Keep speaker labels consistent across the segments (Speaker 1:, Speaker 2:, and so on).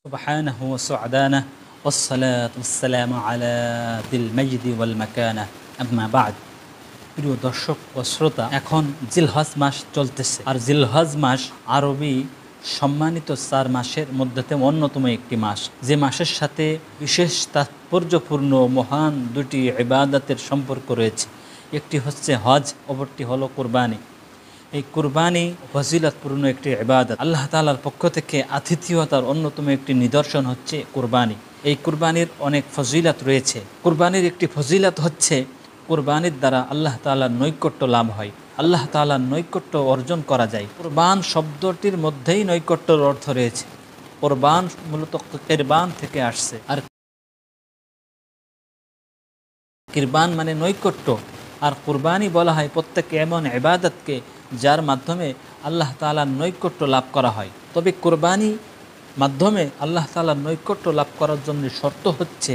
Speaker 1: سبحانه وسعدانه والصلاة والسلام على ذي المجد والمكانة أما بعد প্রিয় দর্শক ও শ্রোতা, এখন জিলহজ মাস চলতেছে। আর জিলহজ মাস আরবি সম্মানিত 4 মাসের মধ্যে অন্যতম একটি মাস, যে মাসের সাথে বিশেষ তাৎপর্যপূর্ণ মহান দুটি ইবাদতের সম্পর্ক রয়েছে। একটি হচ্ছে হজ, অপরটি হলো কুরবানি। এই কুরবানি ফজিলতপূর্ণ একটি ইবাদত। আল্লাহ তাআলার পক্ষ থেকে আতিথেয়তার অন্যতম একটি নিদর্শন হচ্ছে কুরবানি। এই কুরবানির অনেক ফজিলত রয়েছে। কুরবানির একটি ফজিলত হচ্ছে কুরবানির দ্বারা আল্লাহ তাআলার নৈকট্য লাভ হয়, আল্লাহ তাআলার নৈকট্য অর্জন করা যায়। কুরবান শব্দটির মধ্যেই নৈকট্যের অর্থ রয়েছে। কুরবান মূলত কিরবান থেকে আসছে, আর কিরবান মানে নৈকট্য। আর কুরবানি বলা হয় প্রত্যেক এমন ইবাদতকে যার মাধ্যমে আল্লাহ তাআলার নৈকট্য লাভ করা হয়। তবে কুরবানি মাধ্যমে আল্লাহ তাআলার নৈকট্য লাভ করার জন্য শর্ত হচ্ছে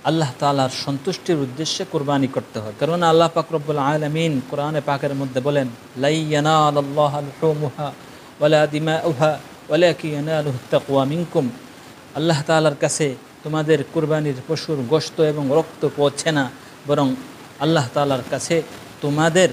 Speaker 1: আল্লাহ তাআলার সন্তুষ্টির উদ্দেশ্যে কুরবানি করতে হয়। কারণ আল্লাহ পাক রব্বুল আলামিন কোরআনে পাকের মধ্যে বলেন, লা ইয়ানালাল্লাহু লুহুমুহা ওয়ালা দিমাউহা ওয়ালাকিন ইয়ানালুহুত তাকওয়া মিনকুম। আল্লাহ তাআলার কাছে তোমাদের কুরবানির পশুর গোশত এবং রক্ত পৌঁছে না, বরং আল্লাহ তাআলার কাছে তোমাদের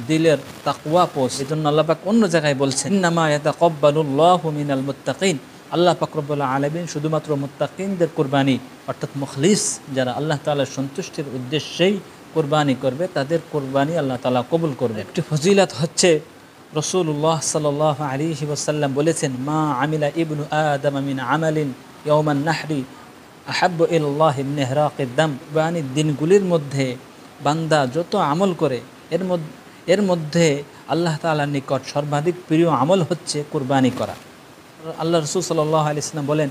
Speaker 1: দিলের তাকওয়া পৌঁছে। এজন্য আল্লাহ পাক অন্য জায়গায় বলছেন, ইন্নামা ইয়াতাকাব্বালুল্লাহু মিনাল মুত্তাকিন। আল্লাহ পাক রব্বুল আলামিন শুধুমাত্র মুত্তাকিনদের কুরবানি অর্থাৎ মুখলিস, যারা আল্লাহ তাআলার সন্তুষ্টির উদ্দেশ্যেই কুরবানি করবে, তাদের কুরবানি আল্লাহ তাআলা কবুল করবে। একটি ফজিলত হচ্ছে রাসূলুল্লাহ সাল্লাল্লাহু আলাইহি ওয়াসাল্লাম বলেছেন, মা আমিলা ইবনু আদম মিন আমালিন ইয়াওমান নাহরি আহাব্বু ইলাল্লাহি মিন ইহরাকিদ দাম। কুরবানির দিনগুলির মধ্যে বান্দা যত আমল করে এর মধ্যে আল্লাহ তাআলার নিকট সর্বাধিক প্রিয় আমল হচ্ছে কুরবানি করা। আল্লাহ রাসূল সাল্লাল্লাহু আলাইহি ওয়াসাল্লাম বলেন,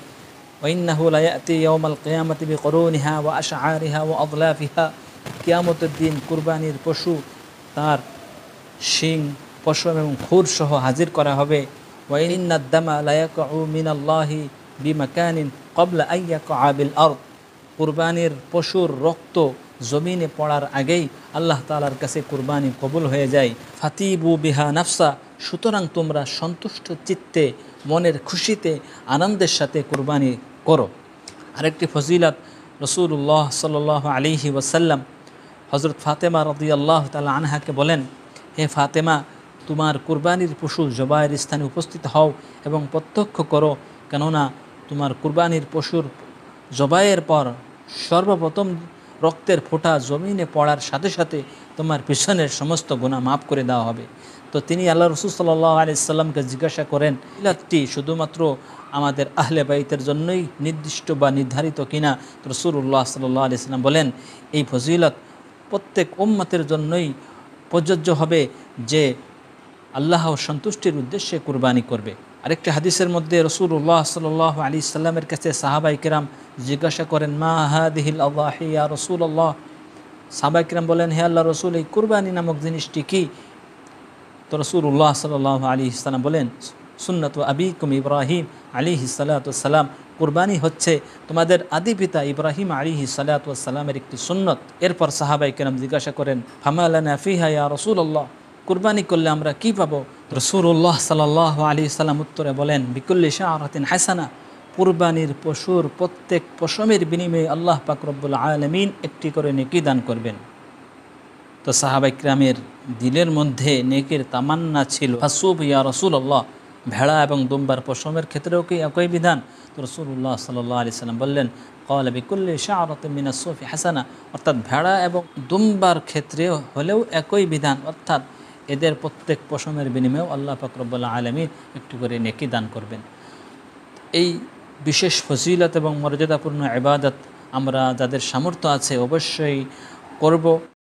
Speaker 1: ওয়া ইন্নাহু লা ইয়াতি ইয়াওমাল কিয়ামাতি বিকুরুনিহা ওয়া আশআরিহা ওয়া আদলাফিহা। কিয়ামতের দিন কুরবানির পশু তার শিং, পশম এবং খুর সহ হাজির করা হবে। ওয়া ইন্নাদ দামা লা ইয়াকউ মিনাল্লাহি বিমাকানিন ক্বাবলা আন ইয়াকআ বিল আরদ। কুরবানির পশুর রক্ত জমিনে পড়ার আগেই আল্লাহ তাআলার কাছে কুরবানি কবুল হয়ে যায়। ফাতিবু বিহা নাফসা। সুতরাং তোমরা সন্তুষ্ট চিত্তে, মনের খুশিতে, আনন্দের সাথে কুরবানি করো। আরেকটি ফজিলত, রাসূলুল্লাহ সাল্লাল্লাহু আলাইহি ওয়াসাল্লাম হযরত ফাতেমা রাদিয়াল্লাহু তাআলা আনহাকে বলেন, হে ফাতেমা, তোমার কুরবানির পশু জবাইয়ের স্থানে উপস্থিত হও এবং প্রত্যক্ষ করো, কেননা তোমার কুরবানির পশুর জবাইয়ের পর সর্বপ্রথম রক্তের ফোঁটা জমিনে পড়ার সাথে সাথে তোমার পিছনের সমস্ত গুনাহ মাফ করে দেওয়া হবে। তো তিনি আল্লাহ রাসূল সাল্লাল্লাহু আলাইহি সাল্লামকে জিজ্ঞাসা করেন, ফজিলতটি শুধুমাত্র আমাদের আহলে বাইতের জন্যই নির্দিষ্ট বা নির্ধারিত কিনা? তো রাসূলুল্লাহ সাল্লাল্লাহু আলাইহি সাল্লাম বলেন, এই ফজিলত প্রত্যেক উম্মতের জন্যই প্রযোজ্য হবে যে আল্লাহ সন্তুষ্টির উদ্দেশ্যে কুরবানি করবে। আরেকটি হাদিসের মধ্যে রাসূলুল্লাহ সাল্লাল্লাহু আলাইহি সাল্লামের কাছে সাহাবায়ে কেরাম জিজ্ঞাসা করেন, মা হাদিহিল আযাহি ইয়া রাসূলুল্লাহ। সাহাবায়ে কেরাম বলেন, হে আল্লাহর রাসূল, এই কুরবানি নামক জিনিসটি কি? তো রাসূলুল্লাহ সাল্লাল্লাহু আলাইহি সাল্লাম বলেন, সুন্নাতু আবিকুম ইব্রাহিম আলাইহিস সালাতু ওয়াস সালাম। কুরবানি হচ্ছে তোমাদের আদি পিতা ইব্রাহিম আলাইহিস সালাতু ওয়াস সালামের একটি সুন্নত। এরপর সাহাবায়ে কেরাম জিজ্ঞাসা করেন, ফামা লানা ফিহা ইয়া রাসূলুল্লাহ, কুরবানি করলে আমরা কি পাবো? রাসূলুল্লাহ সাল্লাল্লাহু আলাইহি সাল্লাম উত্তরে বলেন, বিকুল্লি শাআরাতিন হাসানা। কুরবানির পশুর প্রত্যেক পশমের বিনিময়ে আল্লাহ পাক রব্বুল আলামিন একটি করে নেকি দান করবেন। তো সাহাবায়ে কেরামের দিলের মধ্যে নেকির তামান্না ছিল। ফাসুব ইয়া রাসূলুল্লাহ, ভেড়া এবং দুম্বার পশমের ক্ষেত্রেও কি একই বিধান? তো রাসূলুল্লাহ সাল্লাল্লাহু আলাইহি সাল্লাম বললেন, ক্বালা বিকুল্লি শাআরাতিন মিনাস সুফি হাসানা। অর্থাৎ ভেড়া এবং দুম্বার ক্ষেত্রে হলেও একই বিধান, অর্থাৎ এদের প্রত্যেক পশমের বিনিময়েও আল্লাহ পাক রব্বুল আলামিন একটু করে নেকি দান করবেন। এই বিশেষ ফজিলত এবং মর্যাদাপূর্ণ ইবাদত আমরা যাদের সামর্থ্য আছে অবশ্যই করব।